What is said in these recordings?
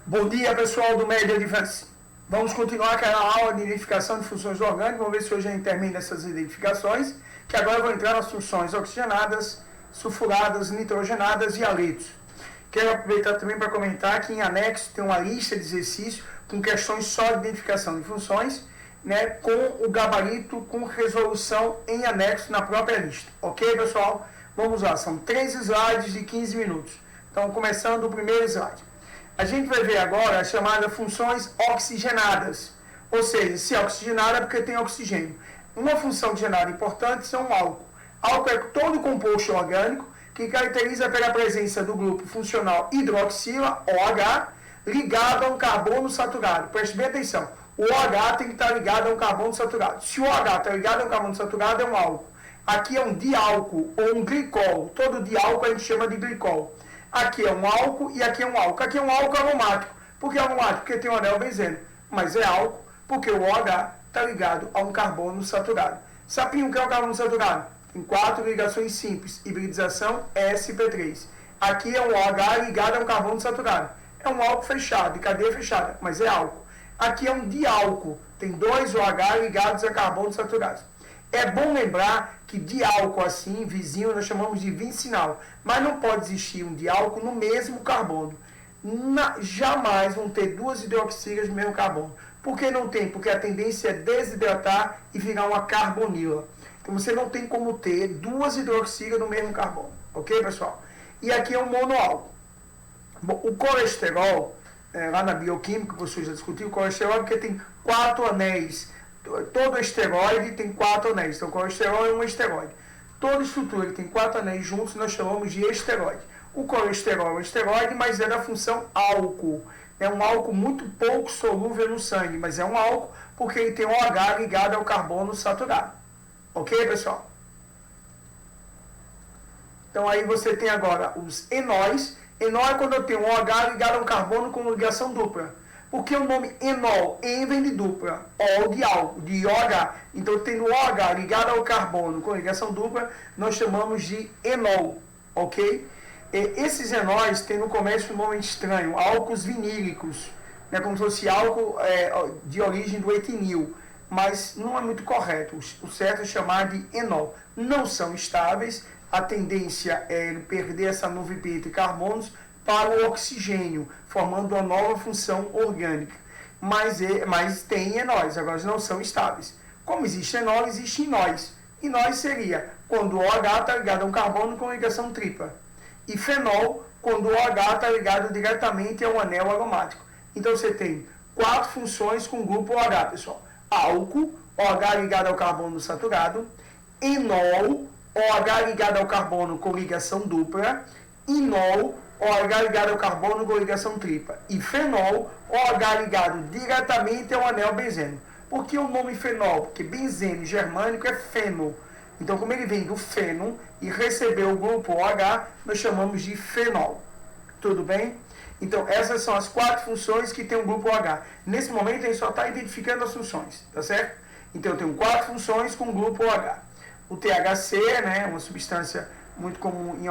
Bom dia, pessoal do Média Advance. Vamos continuar aquela aula de identificação de funções do orgânico. Vamos ver se hoje a gente termina essas identificações, que agora eu vou entrar nas funções oxigenadas, sulfuradas, nitrogenadas e halitos. Quero aproveitar também para comentar que em anexo tem uma lista de exercícios com questões só de identificação de funções, né, com o gabarito, com resolução em anexo na própria lista. Ok, pessoal? Vamos lá, são 3 slides de 15 minutos. Então, começando o primeiro slide. A gente vai ver agora as chamadas funções oxigenadas. Ou seja, se é oxigenada é porque tem oxigênio. Uma função oxigenada importante são o álcool. Álcool é todo composto orgânico que caracteriza pela presença do grupo funcional hidroxila, OH, ligado a um carbono saturado. Preste bem atenção. O OH tem que estar ligado a um carbono saturado. Se o OH está ligado a um carbono saturado, é um álcool. Aqui é um diálcool ou um glicol. Todo diálcool a gente chama de glicol. Aqui é um álcool e aqui é um álcool. Aqui é um álcool aromático. Por que aromático? Porque tem o anel benzeno. Mas é álcool porque o OH está ligado a um carbono saturado. Sapinho, o que é o carbono saturado? Tem 4 ligações simples. Hibridização sp3. Aqui é um OH ligado a um carbono saturado. É um álcool fechado, de cadeia fechada, mas é álcool. Aqui é um diálcool. Tem 2 OH ligados a carbonos saturados. É bom lembrar que diálcool assim, vizinho, nós chamamos de vicinal. Mas não pode existir um diálcool no mesmo carbono. Jamais vão ter 2 hidroxilas no mesmo carbono. Por que não tem? Porque a tendência é desidratar e virar uma carbonila. Então você não tem como ter 2 hidroxilas no mesmo carbono. Ok, pessoal? E aqui é um monoálcool. Bom, o colesterol, lá na bioquímica, o professor já discutiu, o colesterol é porque tem 4 anéis. Todo esteroide tem 4 anéis. Então, o colesterol é um esteroide. Toda estrutura que tem 4 anéis juntos, nós chamamos de esteroide. O colesterol é um esteroide, mas é da função álcool. É um álcool muito pouco solúvel no sangue, mas é um álcool porque ele tem OH ligado ao carbono saturado. Ok, pessoal? Então, aí você tem agora os enóis. Enol é quando eu tenho um OH ligado a um carbono com ligação dupla. Porque o nome enol, en vem de dupla, ol de álcool, de OH. Então, tendo OH ligado ao carbono com ligação dupla, nós chamamos de enol, ok? E esses enóis têm no começo um nome estranho, álcools vinílicos, né, como se fosse álcool de origem do etinil, mas não é muito correto. O certo é chamar de enol. Não são estáveis, a tendência é perder essa nuvem entre carbonos para o oxigênio, formando uma nova função orgânica. Mas tem enóis, agora não são estáveis. Como existe enol, existe inóis. Inóis seria quando o OH está ligado a um carbono com ligação tripla. E fenol, quando o OH está ligado diretamente a um anel aromático. Então você tem 4 funções com o grupo OH, pessoal. Álcool, OH ligado ao carbono saturado. Enol, OH ligado ao carbono com ligação dupla. Inol, OH ligado ao carbono com ligação tripla. E fenol, OH ligado diretamente ao anel benzeno. Por que o nome fenol? Porque benzeno germânico é feno. Então, como ele vem do feno e recebeu o grupo OH, nós chamamos de fenol. Tudo bem? Então, essas são as 4 funções que tem o grupo OH. Nesse momento, a gente só está identificando as funções, tá certo? Então, eu tenho 4 funções com o grupo OH. O THC, né, uma substância muito comum em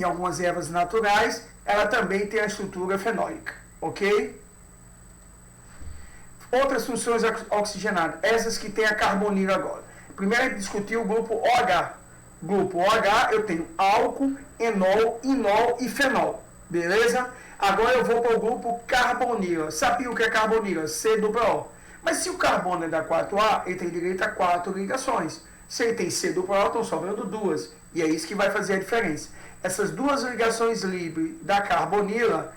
algumas ervas naturais, ela também tem a estrutura fenólica, ok? Outras funções oxigenadas, essas que tem a carbonila agora. Primeiro a gente discutiu o grupo OH. Grupo OH eu tenho álcool, enol, inol e fenol, beleza? Agora eu vou para o grupo carbonila. Sabia o que é carbonila? C-O. Mas se o carbono é da 4A, ele tem direito a 4 ligações. Se ele tem C-O, estão sobrando 2. E é isso que vai fazer a diferença. Essas 2 ligações livres da carbonila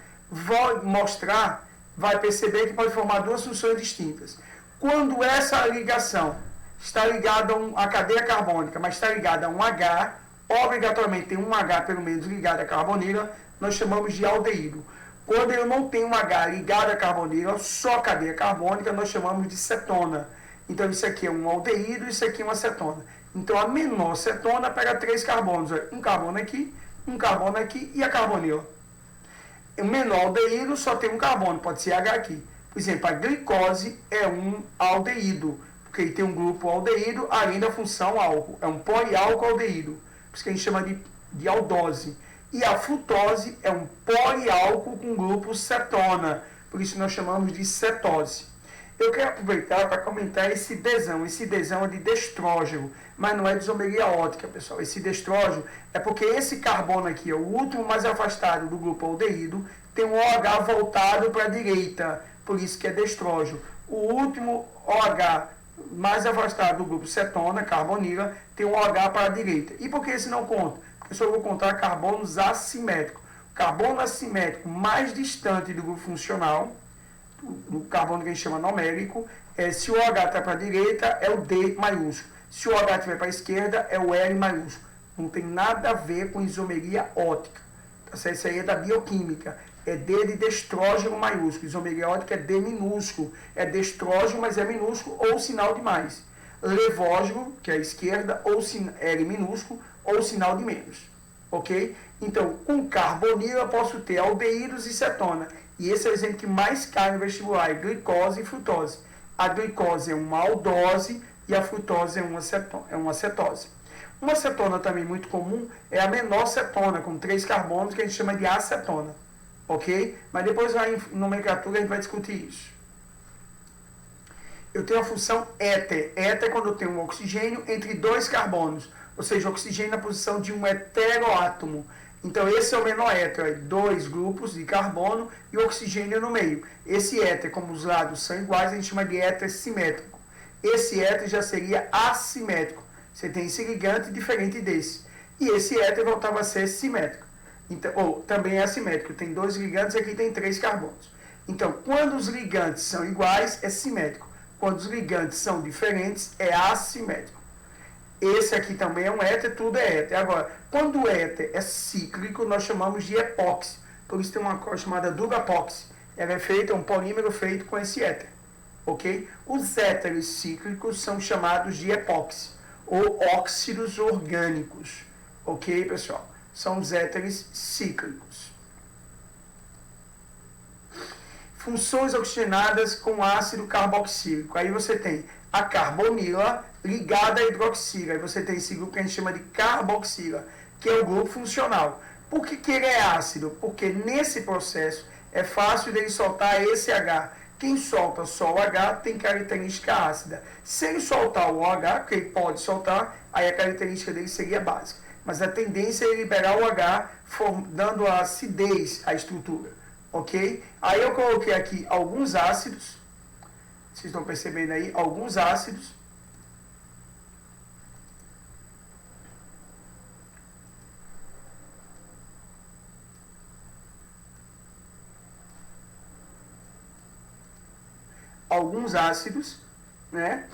vai perceber que pode formar 2 funções distintas. Quando essa ligação está ligada a cadeia carbônica, mas está ligada a um H, obrigatoriamente tem um H pelo menos ligado à carbonila, nós chamamos de aldeído. Quando eu não tenho um H ligado à carbonila, só cadeia carbônica, nós chamamos de cetona. Então isso aqui é um aldeído, isso aqui é uma cetona. Então a menor cetona pega 3 carbonos, um carbono aqui e a carbonila. O menor aldeído só tem um carbono, pode ser H aqui. Por exemplo, a glicose é um aldeído, porque ele tem um grupo aldeído além da função álcool. É um poliálcool aldeído. Por isso que a gente chama de aldose. E a frutose é um poliálcool com grupo cetona, por isso nós chamamos de cetose. Eu quero aproveitar para comentar esse desão. Esse desão é de destrógeno, mas não é de isomeria ótica, pessoal. Esse destrógeno é porque esse carbono aqui, é o último mais afastado do grupo aldeído, tem um OH voltado para a direita, por isso que é destrógeno. O último OH mais afastado do grupo cetona, carbonila, tem um OH para a direita. E por que esse não conta? Porque eu só vou contar carbonos assimétricos. O carbono assimétrico mais distante do grupo funcional, do carbono que a gente chama numérico, se o OH está para a direita, é o D maiúsculo. Se o OH estiver para a esquerda, é o L maiúsculo. Não tem nada a ver com isomeria ótica. Tá? Isso aí é da bioquímica. É D de destrógeno maiúsculo. Isomeria ótica é D minúsculo. É destrógeno, mas é minúsculo ou sinal de mais. Levógeno, que é a esquerda, ou L minúsculo, ou sinal de menos. Ok? Então, com carbonila eu posso ter aldeídos e cetona. E esse é o exemplo que mais cai no vestibular, é glicose e frutose. A glicose é uma aldose e a frutose é uma cetose. Uma cetona também muito comum é a menor cetona, com 3 carbonos, que a gente chama de acetona. Ok? Mas depois lá em nomenclatura a gente vai discutir isso. Eu tenho a função éter. Éter é quando eu tenho um oxigênio entre 2 carbonos. Ou seja, oxigênio na posição de um heteroátomo. Então, esse é o menor éter, 2 grupos de carbono e oxigênio no meio. Esse éter, como os lados são iguais, a gente chama de éter simétrico. Esse éter já seria assimétrico. Você tem esse ligante diferente desse. E esse éter voltava a ser simétrico. Então, ou também é assimétrico. Tem 2 ligantes e aqui tem 3 carbonos. Então, quando os ligantes são iguais, é simétrico. Quando os ligantes são diferentes, é assimétrico. Esse aqui também é um éter, tudo é éter. Agora, quando o éter é cíclico, nós chamamos de epóxi. Por isso tem uma coisa chamada dupla-epóxi. Ela é feita, é um polímero feito com esse éter. Ok? Os éteres cíclicos são chamados de epóxi, ou óxidos orgânicos. Ok, pessoal? São os éteres cíclicos. Funções oxigenadas com ácido carboxílico. Aí você tem a carbonila ligada à hidroxila. Aí você tem esse grupo que a gente chama de carboxila, que é o grupo funcional. Por que ele é ácido? Porque nesse processo é fácil dele soltar esse H. Quem solta só o H tem característica ácida. Se ele soltar o OH, que ele pode soltar, aí a característica dele seria básica. Mas a tendência é liberar o H, dando a acidez à estrutura. Ok? Aí eu coloquei aqui alguns ácidos. Vocês estão percebendo aí? Alguns ácidos. Alguns ácidos, né?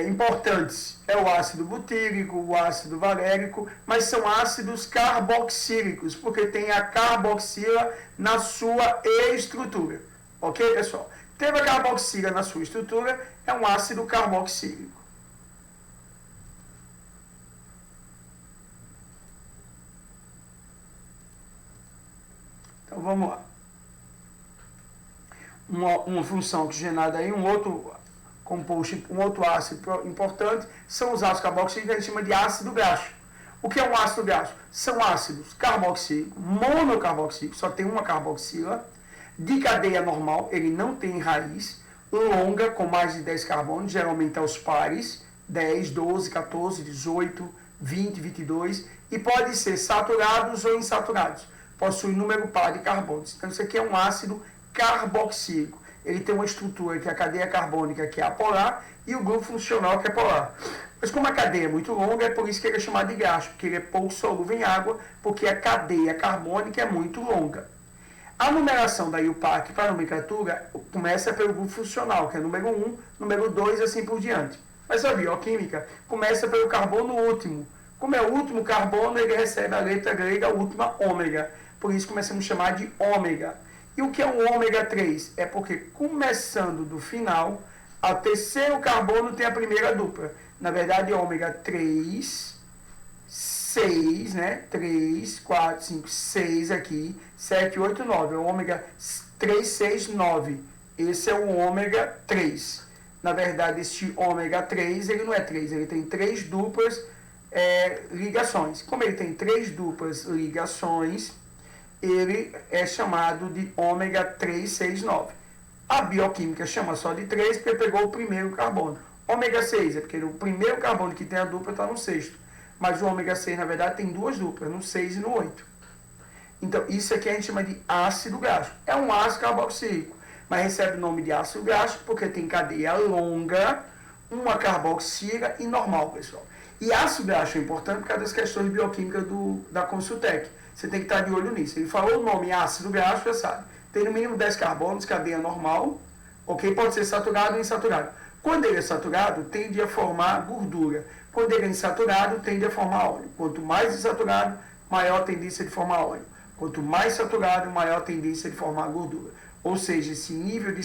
Importantes. É o ácido butírico, o ácido valérico, mas são ácidos carboxílicos, porque tem a carboxila na sua estrutura. Ok, pessoal? Teve a carboxila na sua estrutura, é um ácido carboxílico. Então vamos lá. Uma função oxigenada aí, um outro composto, um outro ácido importante, são os ácidos carboxílicos que a gente chama de ácido graxo. O que é um ácido graxo? São ácidos carboxílicos, monocarboxílicos, só tem uma carboxila, de cadeia normal, ele não tem raiz, longa, com mais de 10 carbonos, geralmente aos pares, 10, 12, 14, 18, 20, 22, e pode ser saturados ou insaturados, possui número par de carbonos. Então isso aqui é um ácido carboxílico. Ele tem uma estrutura que é a cadeia carbônica, que é apolar, e o grupo funcional, que é polar. Mas como a cadeia é muito longa, é por isso que ele é chamado de graxo, porque ele é pouco solúvel em água, porque a cadeia carbônica é muito longa. A numeração da IUPAC para a nomenclatura começa pelo grupo funcional, que é número 1, número 2 e assim por diante. Mas a bioquímica começa pelo carbono último. Como é o último carbono, ele recebe a letra grega última ômega. Por isso começamos a chamar de ômega. E o que é um ômega 3? É porque começando do final, ao terceiro carbono tem a primeira dupla. Na verdade, ômega 3, 6, né? 3, 4, 5, 6 aqui, 7, 8, 9. É o ômega 3, 6, 9. Esse é o ômega 3. Na verdade, este ômega 3, ele não é 3, ele tem 3 duplas ligações. Como ele tem 3 duplas ligações, ele é chamado de ômega 3,6,9. A bioquímica chama só de 3 porque pegou o primeiro carbono. Ômega 6 é porque o primeiro carbono que tem a dupla está no sexto. Mas o ômega 6, na verdade, tem 2 duplas, no 6 e no 8. Então, isso aqui a gente chama de ácido graxo. É um ácido carboxílico, mas recebe o nome de ácido graxo porque tem cadeia longa, uma carboxila e normal, pessoal. E ácido graxo é importante por causa das questões bioquímicas da Consultec. Você tem que estar de olho nisso. Ele falou o nome ácido graxo, já sabe. Tem no mínimo 10 carbonos, cadeia normal, ok? Pode ser saturado ou insaturado. Quando ele é saturado, tende a formar gordura. Quando ele é insaturado, tende a formar óleo. Quanto mais insaturado, maior a tendência de formar óleo. Quanto mais saturado, maior a tendência de formar gordura. Ou seja, esse nível de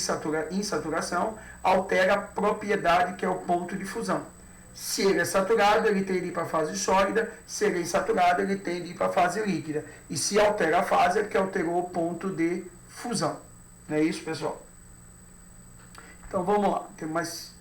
insaturação altera a propriedade que é o ponto de fusão. Se ele é saturado, ele tende a ir para a fase sólida. Se ele é insaturado, ele tende a ir para a fase líquida. E se altera a fase, é porque alterou o ponto de fusão. Não é isso, pessoal? Então vamos lá. Tem mais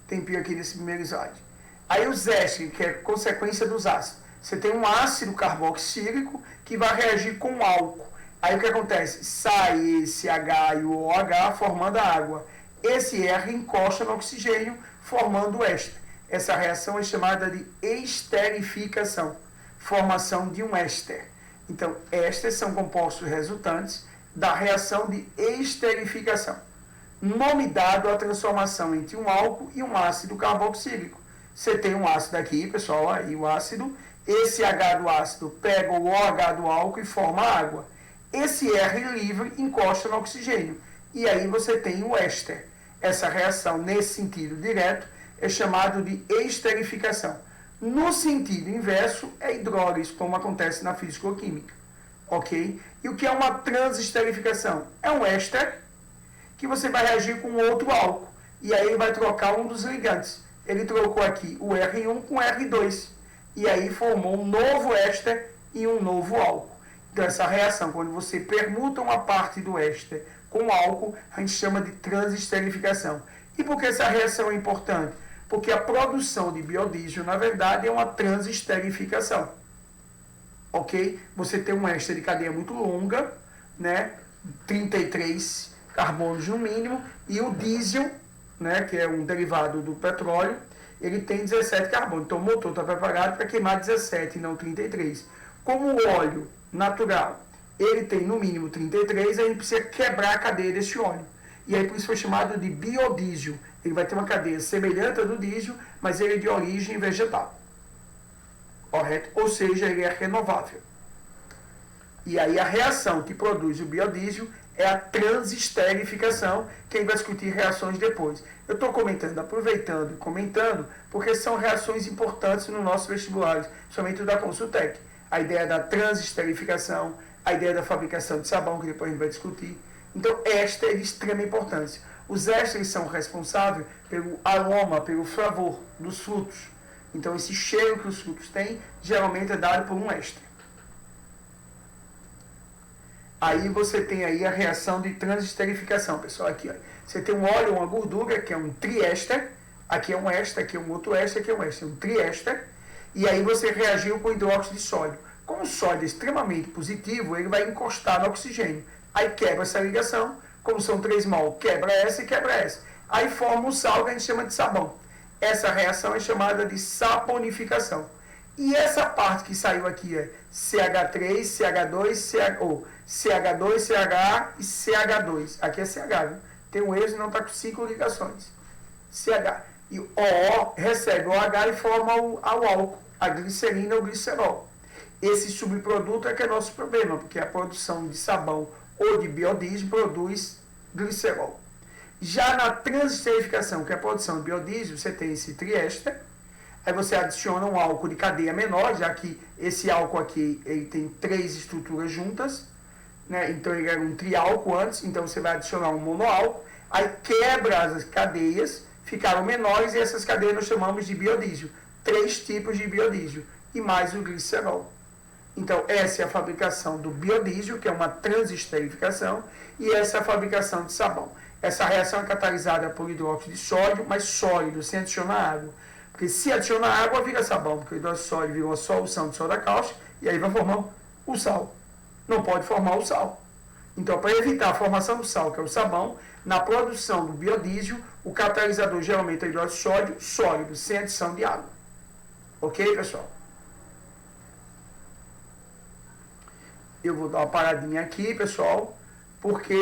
tempinho aqui nesse primeiro slide. Aí os ésteres, que é consequência dos ácidos. Você tem um ácido carboxílico que vai reagir com álcool. Aí o que acontece? Sai esse H e o OH formando a água. Esse R encosta no oxigênio, formando o éster. Essa reação é chamada de esterificação, formação de um éster. Então, ésteres são compostos resultantes da reação de esterificação. Nome dado à transformação entre um álcool e um ácido carboxílico. Você tem um ácido aqui, pessoal, aí o ácido. Esse H do ácido pega o OH do álcool e forma água. Esse R livre encosta no oxigênio. E aí você tem o éster. Essa reação, nesse sentido direto, é chamado de esterificação. No sentido inverso, é hidrólise, como acontece na físico-química. Ok? E o que é uma transesterificação? É um éster que você vai reagir com outro álcool. E aí ele vai trocar um dos ligantes. Ele trocou aqui o R1 com o R2. E aí formou um novo éster e um novo álcool. Então essa reação, quando você permuta uma parte do éster com álcool, a gente chama de transesterificação. E por que essa reação é importante? Porque a produção de biodiesel, na verdade, é uma transesterificação. Ok? Você tem um éster de cadeia muito longa, né? 33 carbonos no mínimo, e o diesel, né, que é um derivado do petróleo, ele tem 17 carbonos. Então o motor está preparado para queimar 17 e não 33. Como o óleo natural, ele tem no mínimo 33, a gente precisa quebrar a cadeia desse óleo. E aí por isso foi chamado de biodiesel. Ele vai ter uma cadeia semelhante à do diesel, mas ele é de origem vegetal. Correto? Ou seja, ele é renovável. E aí a reação que produz o biodiesel é a transesterificação, que a gente vai discutir reações depois. Eu estou comentando, aproveitando e comentando, porque são reações importantes no nosso vestibular, somente o da Consultec. A ideia da transesterificação, a ideia da fabricação de sabão, que depois a gente vai discutir. Então, esta é de extrema importância. Os ésteres são responsáveis pelo aroma, pelo flavor dos frutos. Então, esse cheiro que os frutos têm, geralmente é dado por um éster. Aí você tem aí a reação de transesterificação, pessoal. Aqui, ó. Você tem um óleo, uma gordura, que é um triéster. Aqui é um éster, aqui é um outro éster, aqui é um éster, um triéster. E aí você reagiu com hidróxido de sódio. Como o sódio é extremamente positivo, ele vai encostar no oxigênio. Aí quebra essa ligação. Como são 3 mol, quebra essa e quebra essa. Aí forma um sal que a gente chama de sabão. Essa reação é chamada de saponificação. E essa parte que saiu aqui é CH3, CH2, CH2, CH e CH2. Aqui é CH, viu? Tem um êxito e não está com 5 ligações. CH. E o OO recebe o H e forma o álcool, a glicerina ou glicerol. Esse subproduto é que é nosso problema, porque a produção de sabão ou de biodiesel produz glicerol. Já na transesterificação, que é a produção de biodiesel, você tem esse triéster. Aí você adiciona um álcool de cadeia menor, já que esse álcool aqui ele tem 3 estruturas juntas, né? Então ele era um triálcool antes, então você vai adicionar um monoálcool, aí quebra as cadeias, ficaram menores e essas cadeias nós chamamos de biodiesel. 3 tipos de biodiesel e mais o glicerol. Então essa é a fabricação do biodiesel, que é uma transesterificação, e essa é a fabricação de sabão. Essa reação é catalisada por hidróxido de sódio, mas sólido, sem adicionar água. Porque Porque se adiciona água, vira sabão, porque o hidróxido sólido vira uma solução de soda cáustica e aí vai formar o sal. Não pode formar o sal. Então, para evitar a formação do sal, que é o sabão, na produção do biodiesel, o catalisador geralmente é hidróxido sólido, sem adição de água. Ok, pessoal? Eu vou dar uma paradinha aqui, pessoal, porque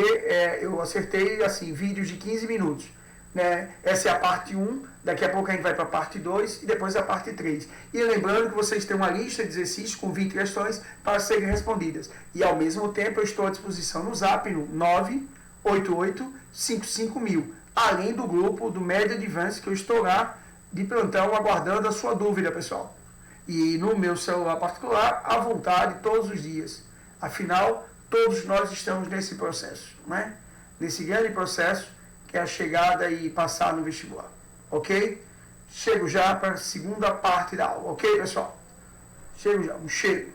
eu acertei, assim, vídeos de 15 minutos. Né? Essa é a parte 1, daqui a pouco a gente vai para a parte 2 e depois a parte 3. E lembrando que vocês têm uma lista de exercícios com 20 questões para serem respondidas. E ao mesmo tempo eu estou à disposição no Zap no 988-55.000, além do grupo do Médio Advance que eu estou lá de plantão aguardando a sua dúvida, pessoal. E no meu celular particular, à vontade, todos os dias. Afinal, todos nós estamos nesse processo, né? Nesse grande processo que é a chegada e passar no vestibular, ok? Chego já para a segunda parte da aula, ok, pessoal? Chego já, um cheiro.